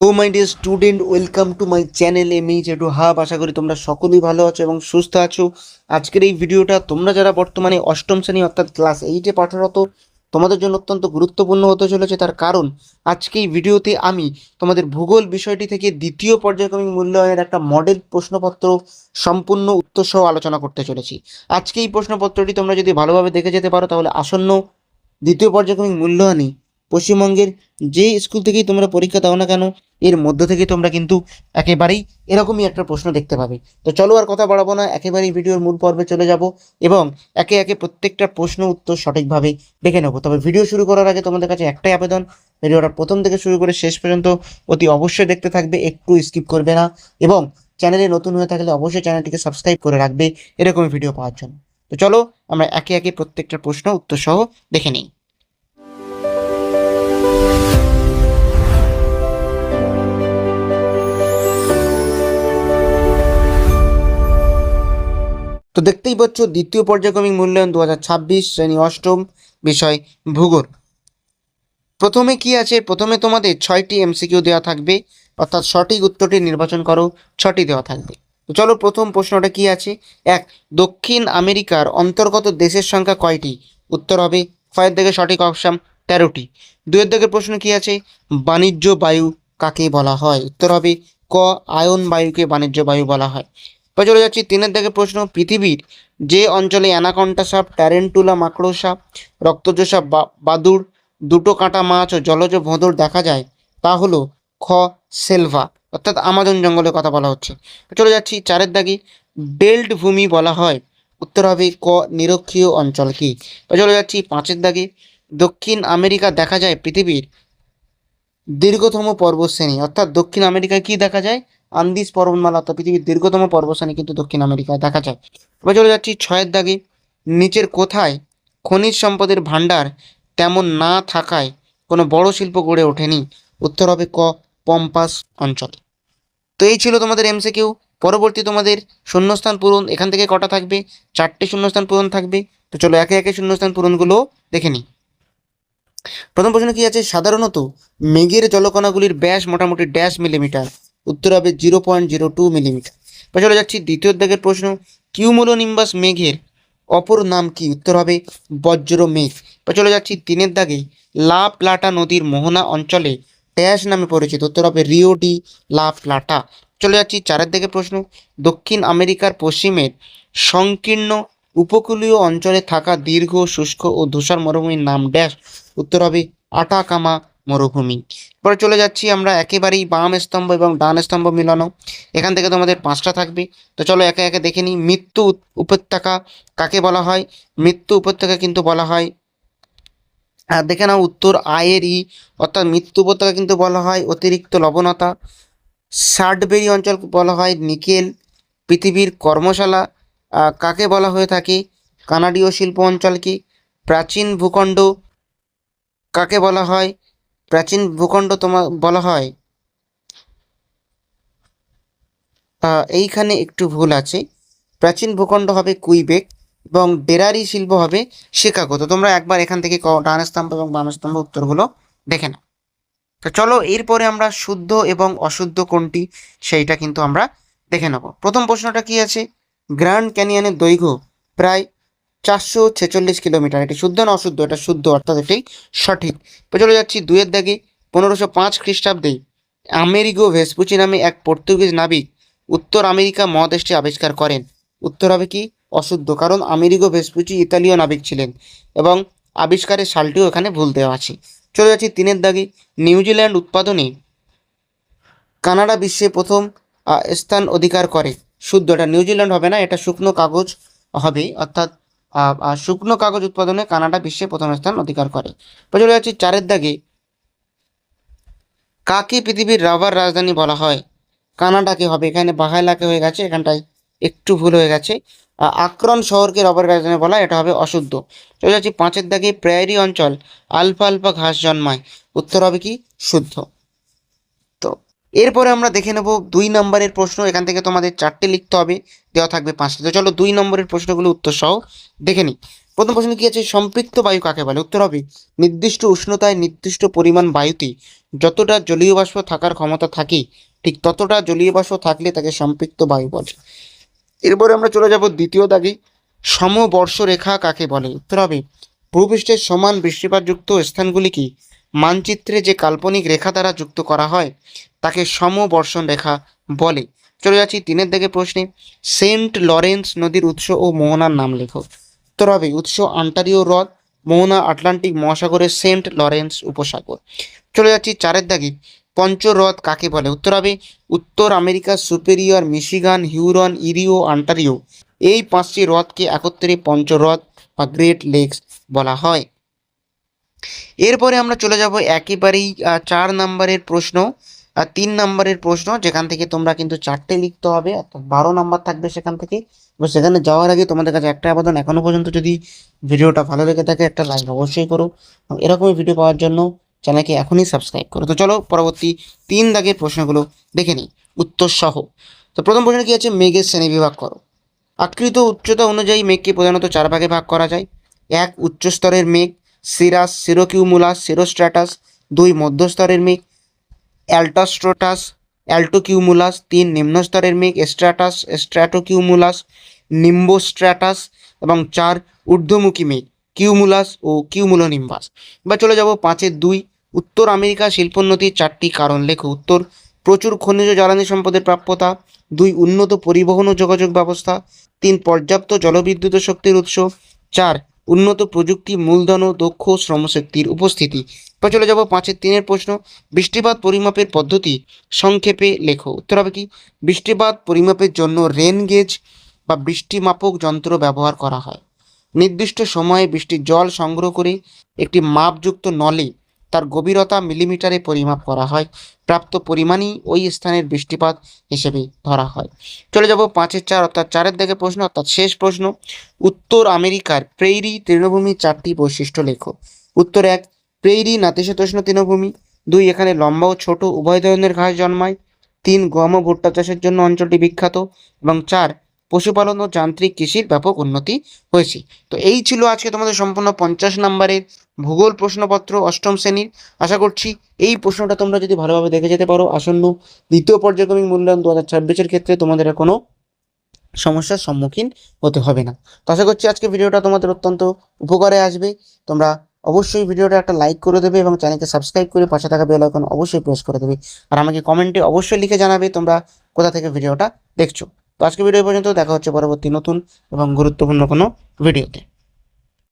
O my dear student, welcome to my channel MH hub. আশা করি তোমরা সকলেই ভালো আছো এবং সুস্থ আছো। আজকের এই ভিডিওটা তোমরা যারা বর্তমানে অষ্টম শ্রেণী অর্থাৎ ক্লাস 8-এ পাঠরত, তোমাদের জন্য অত্যন্ত গুরুত্বপূর্ণ হতে চলেছে। তার কারণ আজকে এই ভিডিওতে আমি তোমাদের ভূগোল বিষয়টি থেকে দ্বিতীয় পর্যায়ক্রমিক মূল্যায়নের একটা মডেল প্রশ্নপত্র সম্পূর্ণ উত্তর সহ আলোচনা করতে চলেছি। আজকে এই প্রশ্নপত্রটি তোমরা যদি ভালোভাবে দেখে যেতে পারো তাহলে আসন্ন দ্বিতীয় পর্যায়ক্রমিক মূল্যায়নে পশ্চিমবঙ্গের যে স্কুল থেকেই তোমরা পরীক্ষা দাও না কেন, এর মধ্য থেকে তোমরা কিন্তু একেবারেই এরকমই একটা প্রশ্ন দেখতে পাবে। তো চলো আর কথা বাড়াবো না, একেবারেই ভিডিওর মূল পর্বে চলে যাব এবং একে একে প্রত্যেকটা প্রশ্ন উত্তর সঠিকভাবে দেখে নেবো। তবে ভিডিও শুরু করার আগে তোমাদের কাছে একটাই আবেদন, ভিডিওটা প্রথম থেকে শুরু করে শেষ পর্যন্ত অতি অবশ্যই দেখতে থাকবে, একটু স্কিপ করবে না এবং চ্যানেলে নতুন হয়ে থাকলে অবশ্যই চ্যানেলটিকে সাবস্ক্রাইব করে রাখবে এরকমই ভিডিও পাওয়ার জন্য। তো চলো আমরা একে একে প্রত্যেকটা প্রশ্ন উত্তর সহ দেখে নিই। তো দেখতেই পাচ্ছ দ্বিতীয় পর্যায়ক্রমিক মূল্যায়ন 2026 শ্রেণী অষ্টম, বিষয় ভূগোল। প্রথমে কি আছে, প্রথমে তোমাদের 6টি এমসিকিউ দেওয়া থাকবে, অর্থাৎ সঠিক উত্তরটি নির্বাচন করো, 6টি দেওয়া থাকবে। তো চলো প্রথম প্রশ্নটা কি আছে। এক, দক্ষিণ আমেরিকার অন্তর্গত দেশের সংখ্যা কয়টি? উত্তর হবে ক্ষয়ের দিকে সঠিক অপশন 13টি। দুয়ের দিকের প্রশ্ন কি আছে, বাণিজ্য বায়ু কাকে বলা হয়? উত্তর হবে ক, আয়ন বায়ুকে বাণিজ্য বায়ু বলা হয়। এবার চলে যাচ্ছি তিনের দিকে প্রশ্ন, পৃথিবীর যে অঞ্চলে অ্যানাকন্ডা সাপ, ট্যারেন্টুলা মাকড়সা, রক্তচোষা বাদুড়, দুটো কাঁটা মাছ ও জলজ ভোঁদড় দেখা যায় তা হলো খ, সেলভা, অর্থাৎ আমাজন জঙ্গলের কথা বলা হচ্ছে। চলে যাচ্ছি চারের দাগি, বেল্ট ভূমি বলা হয়? উত্তর হবে ক, নিরক্ষীয় অঞ্চল কি। চলে যাচ্ছি পাঁচের দাগে, দক্ষিণ আমেরিকা দেখা যায় পৃথিবীর দীর্ঘতম পর্বতশ্রেণী, অর্থাৎ দক্ষিণ আমেরিকায় কি দেখা যায়? আন্দিজ পর্বতমালা, অর্থাৎ পৃথিবীর দীর্ঘতম পর্বতশ্রেণী কিন্তু দক্ষিণ আমেরিকায় দেখা যায়। এবার চলে যাচ্ছি ছয়ের দাগে, নিচের কোথায় খনিজ সম্পদের ভাণ্ডার তেমন না থাকায় কোনো বড় শিল্প গড়ে ওঠেনি? উত্তর হবে ক, পম্পাস অঞ্চল। তো এই ছিল তোমাদের এমসিকিউ। পরবর্তী তোমাদের শূন্যস্থান পূরণ, এখান থেকে কটা থাকবে? 4টে শূন্যস্থান পূরণ থাকবে। তো চলো একে একে শূন্যস্থান পূরণগুলো দেখে নিই। প্রথম প্রশ্ন কি আছে, সাধারণত মেঘের জলকণাগুলির ব্যাস মোটামুটি ড্যাশ মিলিমিটার? উত্তর হবে 0.02 মিলিমিটার। এবার চলে যাচ্ছি দ্বিতীয় দাগের প্রশ্ন, কিউমুলোনিম্বাস মেঘের অপর নাম কি? উত্তর হবে বজ্র মেঘ। এবার চলে যাচ্ছি তিনের দাগে, লা প্লাটা নদীর মোহনা অঞ্চলে ড্যাশ নামে পরিচিত? উত্তর হবে রিও ডি লা প্লাটা। চলে যাচ্ছি চারের দিকে প্রশ্ন, দক্ষিণ আমেরিকার পশ্চিমের সংকীর্ণ উপকূলীয় অঞ্চলে থাকা দীর্ঘ শুষ্ক ও ধূসর মরুভূমির নাম ড্যাশ? উত্তর হবে আটাকামা মরুভূমি। এবার চলে যাচ্ছি আমরা একেবারেই বাম স্তম্ভ এবং ডান স্তম্ভ মিলানো, এখান থেকে তোমাদের 5টা থাকবে। তো চলো একে একে দেখে নিই। মৃত্যু উপত্যকা কাকে বলা হয়? মৃত্যু উপত্যকা কিন্তু বলা হয়, আর দেখে নাও উত্তর আয়ের ই, অর্থাৎ মৃত্যু উপত্যকা কিন্তু বলা হয় অতিরিক্ত লবণতা। সার্ডবেরি অঞ্চল বলা হয় নিকেল। পৃথিবীর কর্মশালা কাকে বলা হয়ে থাকে? কানাডীয় শিল্প অঞ্চল কি। প্রাচীন ভূখণ্ড কাকে বলা হয়? প্রাচীন ভূখণ্ড তোমার বলা হয়, এইখানে একটু ভুল আছে, প্রাচীন ভূখণ্ড হবে কুইবেক এবং ডেরারি শিল্প হবে শিকাগো। তো তোমরা একবার এখান থেকে ডান স্তম্ভ এবং বাম স্তম্ভ উত্তরগুলো দেখে নাও। তো চলো এরপরে আমরা শুদ্ধ এবং অশুদ্ধ কোনটি সেইটা কিন্তু আমরা দেখে নেব। প্রথম প্রশ্নটা কি আছে, গ্র্যান্ড ক্যানিয়নের দৈর্ঘ্য প্রায় 446 কিলোমিটার। এটি শুদ্ধ না অশুদ্ধ? এটা শুদ্ধ, অর্থাৎ এটি সঠিক। তো চলে যাচ্ছি দুইয়ের দাগে, 1505 খ্রিস্টাব্দে আমেরিগো ভেসপুচি নামে এক পর্তুগিজ নাবিক উত্তর আমেরিকা মহাদেশটি আবিষ্কার করেন? উত্তর হবে কি অশুদ্ধ, কারণ আমেরিগো ভেসপুচি ইতালীয় নাবিক ছিলেন এবং আবিষ্কারের সালটিও এখানে ভুল দেওয়া আছে। চলে যাচ্ছি তিনের দাগে, নিউজিল্যান্ড উৎপাদনে কানাডা বিশ্বে প্রথম স্থান অধিকার করে? শুদ্ধ, এটা নিউজিল্যান্ড হবে না, এটা শুকনো কাগজ হবে, অর্থাৎ শুকনো কাগজ উৎপাদনে কানাডা বিশ্বে প্রথম স্থান অধিকার করে। এবার চলে যাচ্ছি চারের দাগে, কাকে পৃথিবীর রাবার রাজধানী বলা হয়? কানাডাকে হবে, এখানে বাহাইলাকে হয়ে গেছে, এখানটায় একটু ভুল হয়ে গেছে। আক্রন শহরকে রবার রাজধানী বলা, এটা হবে অশুদ্ধ। চলে যাচ্ছি পাঁচের দাগে, প্রায়রি অঞ্চল আলফা আলফা ঘাস জন্মায়? উত্তর হবে কি শুদ্ধ। তো এরপরে আমরা দেখে নেব 2 নম্বরের প্রশ্ন, এখান থেকে তোমাদের 4টে লিখতে হবে, দেওয়া থাকবে 5টে। তো চলো 2 নম্বরের প্রশ্নগুলো উত্তর সহ দেখে নিই। প্রথম প্রশ্ন কি আছে, সম্পৃক্ত বায়ু কাকে বলে? উত্তর হবে নির্দিষ্ট উষ্ণতায় নির্দিষ্ট পরিমাণ বায়ুতে যতটা জলীয় বাষ্প থাকার ক্ষমতা থাকে ঠিক ততটা জলীয় বাষ্প থাকলে তাকে সম্পৃক্ত বায়ু বলে। এরপরে আমরা চলে যাব দ্বিতীয় দাগে, সমবর্ষরেখা কাকে বলে? উত্তর হবে ভূপৃষ্ঠের সমান বৃষ্টিপাতযুক্ত স্থানগুলিকে মানচিত্রে যে কাল্পনিক রেখা দ্বারা যুক্ত করা হয় তাকে সমবর্ষণ রেখা বলে। চলে যাচ্ছি তিনের দাগে প্রশ্নে, সেন্ট লরেন্স নদীর উৎস ও মোহনার নাম লেখো। উত্তর হবে উৎস অন্টারিও হ্রদ, মোহনা আটলান্টিক মহাসাগরের সেন্ট লরেন্স উপসাগর। চলে যাচ্ছি চারের দাগে, পঞ্চহ্রদ কাকে বলে? উত্তর হবে উত্তর আমেরিকা, সুপেরিয়র, মিশিগান, হিউরন, ইরি ও অন্টারিও এই 5টি হ্রদকে একত্রে পঞ্চহ্রদ বা গ্রেট লেকস বলা হয়। এরপরে আমরা চলে যাব একেবারেই 4 নম্বরের প্রশ্ন, 3 নম্বরের প্রশ্ন, যেখান থেকে তোমরা কিন্তু 4টে লিখতে হবে, অর্থাৎ 12 নম্বর থাকবে সেখান থেকে। এবার সেখানে যাওয়ার আগে তোমাদের কাছে একটা আবেদন, এখনো পর্যন্ত যদি ভিডিওটা ভালো লেগে থাকে একটা লাইক অবশ্যই করো, এবং এরকমই ভিডিও পাওয়ার জন্য চ্যানেলকে এখনই সাবস্ক্রাইব করো। তো চলো পরবর্তী 3 দাগের প্রশ্নগুলো দেখে নিই উত্তর সহ। তো প্রথম প্রশ্ন কি আছে, মেঘের শ্রেণী বিভাগ করো। আকৃত উচ্চতা অনুযায়ী মেঘকে প্রধানত 4 ভাগে ভাগ করা যায়। 1 উচ্চস্তরের মেঘ, সিরাস, সিরোকিউমুলাস, সিরোস্ট্র্যাটাস। 2 মধ্যস্তরের মেঘ, অ্যাল্টোস্ট্রোটাস, অ্যাল্টোকিউমুলাস। 3 নিম্নস্তরের মেঘ, স্ট্র্যাটাস, স্ট্র্যাটোকিউমুলাস, নিম্বোস্ট্র্যাটাস। এবং 4 ঊর্ধ্বমুখী মেঘ, কিউমুলাস ও কিউমুলোনিম্বাস। এবার চলে যাব 5-এর 2, উত্তর আমেরিকা শিল্পোন্নতির 4টি কারণ লেখো। উত্তর প্রচুর খনিজ জ্বালানি সম্পদের প্রাপ্যতা। 2 উন্নত পরিবহন ও যোগাযোগ ব্যবস্থা। 3 পর্যাপ্ত জলবিদ্যুৎ শক্তির উৎস। 4 উন্নত প্রযুক্তি, মূলধন ও দক্ষ শ্রমশক্তির উপস্থিতি। এবার চলে যাব 5-এর 3-এর প্রশ্ন, বৃষ্টিপাত পরিমাপের পদ্ধতি সংক্ষেপে লেখো। উত্তর হবে কি, বৃষ্টিপাত পরিমাপের জন্য রেন গেজ বা বৃষ্টিমাপক যন্ত্র ব্যবহার করা হয়। নির্দিষ্ট সময়ে বৃষ্টির জল সংগ্রহ করে একটি মাপযুক্ত নলে তার গভীরতা মিলিমিটারে পরিমাপ করা হয়। প্রাপ্ত পরিমাণই ওই স্থানের বৃষ্টিপাত হিসেবে ধরা হয়। চলে যাব 5-এর 4, অর্থাৎ 4-এর দিকে প্রশ্ন, অর্থাৎ শেষ প্রশ্ন, উত্তর আমেরিকার প্রেইরি তৃণভূমির 4টি বৈশিষ্ট্য লেখো। উত্তর 1 প্রেইরি নাতিশীতোষ্ণ তৃণভূমি। 2 এখানে লম্বা ও ছোট উভয় ধরনের ঘাস জন্মায়। 3 গম ও ভুট্টা চাষের জন্য অঞ্চলটি বিখ্যাত। এবং 4 পশুপালন ও যান্ত্রিক কৃষির ব্যাপক উন্নতি হয়েছে। তো এই ছিল আজকে তোমাদের সম্পূর্ণ 50 নম্বরের ভূগোল প্রশ্নপত্র 8ম শ্রেণীর। আশা করছি এই প্রশ্নটা তোমরা যদি ভালোভাবে দেখে যেতে পারো, আসন্ন দ্বিতীয় পর্যায়ক্রমিক মূল্যায়ন 2026-এর ক্ষেত্রে তোমাদের আর কোনো সমস্যার সম্মুখীন হতে হবে না। তো আশা করছি আজকে ভিডিওটা তোমাদের অত্যন্ত উপকারে আসবে। তোমরা অবশ্যই ভিডিওটা একটা লাইক করে দেবে এবং চ্যানেলকে সাবস্ক্রাইব করে পাশে থাকা বেল আইকন অবশ্যই প্রেস করে দেবে। আর আমাকে কমেন্টে অবশ্যই লিখে জানাবে তোমরা কোথা থেকে ভিডিওটা দেখছো। তো আজকে ভিডিও পর্যন্ত, দেখা হচ্ছে পরবর্তী নতুন এবং গুরুত্বপূর্ণ কোনো ভিডিওতে।